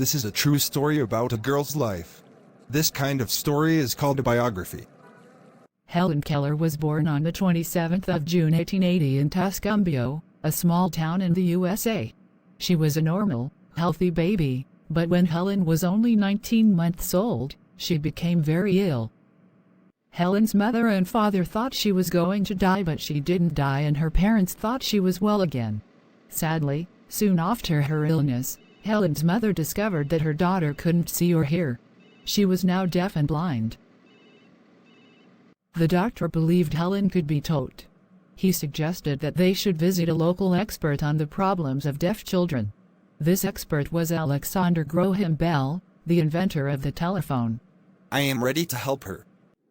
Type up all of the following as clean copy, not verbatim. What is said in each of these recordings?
This is a true story about a girl's life. This kind of story is called a biography. Helen Keller was born on the 27th of June 1880 in Tuscumbia, a small town in the USA. She was a normal, healthy baby, but when Helen was only 19 months old, she became very ill. Helen's mother and father thought she was going to die, but she didn't die, and her parents thought she was well again. Sadly, soon after her illness, Helen's mother discovered that her daughter couldn't see or hear. She was now deaf and blind. The doctor believed Helen could be taught. He suggested that they should visit a local expert on the problems of deaf children. This expert was Alexander Graham Bell, the inventor of the telephone. I am ready to help her.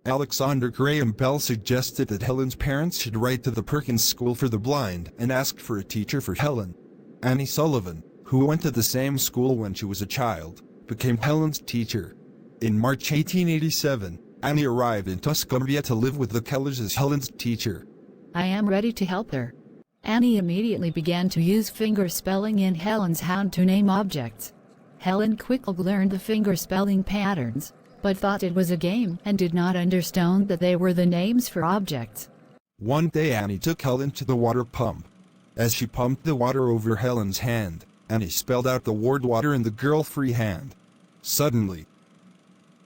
Alexander Graham Bell suggested that Helen's parents should write to the Perkins School for the Blind and asked for a teacher for Helen. Annie Sullivan, who went to the same school when she was a child, became Helen's teacher. In March 1887, Annie arrived in Tuscumbia to live with the Kellers as Helen's teacher. I am ready to help her. Annie immediately began to use finger spelling in Helen's hand to name objects. Helen quickly learned the finger spelling patterns, but thought it was a game and did not understand that they were the names for objects. One day Annie took Helen to the water pump. As she pumped the water over Helen's hand, Annie spelled out the word water in the girl's free hand. Suddenly,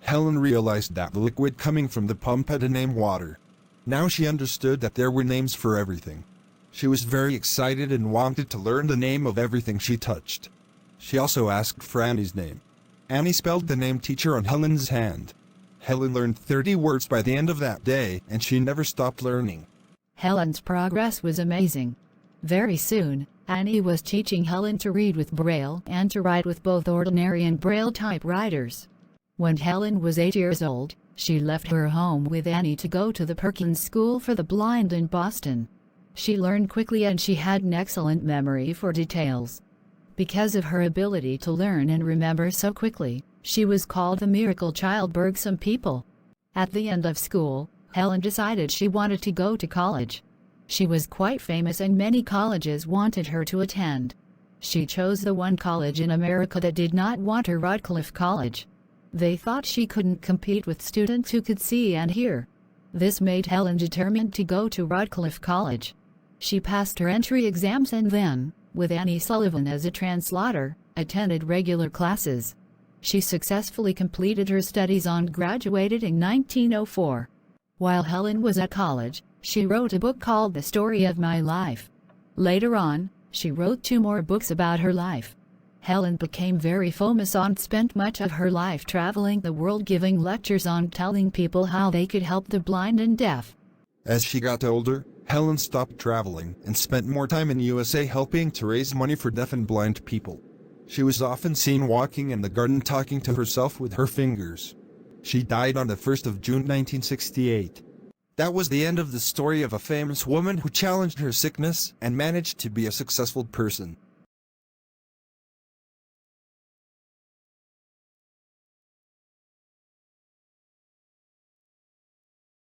Helen realized that the liquid coming from the pump had a name, water. Now she understood that there were names for everything. She was very excited and wanted to learn the name of everything she touched. She also asked for Annie's name. Annie spelled the name teacher on Helen's hand. Helen learned 30 words by the end of that day, and she never stopped learning. Helen's progress was amazing. Very soon, Annie was teaching Helen to read with Braille and to write with both ordinary and Braille typewriters. When Helen was 8 years old, she left her home with Annie to go to the Perkins School for the Blind in Boston. She learned quickly and she had an excellent memory for details. Because of her ability to learn and remember so quickly, she was called the miracle child by some people. At the end of school, Helen decided she wanted to go to college. She was quite famous and many colleges wanted her to attend. She chose the one college in America that did not want her, Radcliffe College. They thought she couldn't compete with students who could see and hear. This made Helen determined to go to Radcliffe College. She passed her entry exams and then, with Annie Sullivan as a translator, attended regular classes. She successfully completed her studies and graduated in 1904. While Helen was at college, she wrote a book called The Story of My Life. Later on, she wrote 2 more books about her life. Helen became very famous and spent much of her life traveling the world giving lectures on telling people how they could help the blind and deaf. As she got older, Helen stopped traveling and spent more time in the USA helping to raise money for deaf and blind people. She was often seen walking in the garden talking to herself with her fingers. She died on the 1st of June 1968. That was the end of the story of a famous woman who challenged her sickness and managed to be a successful person.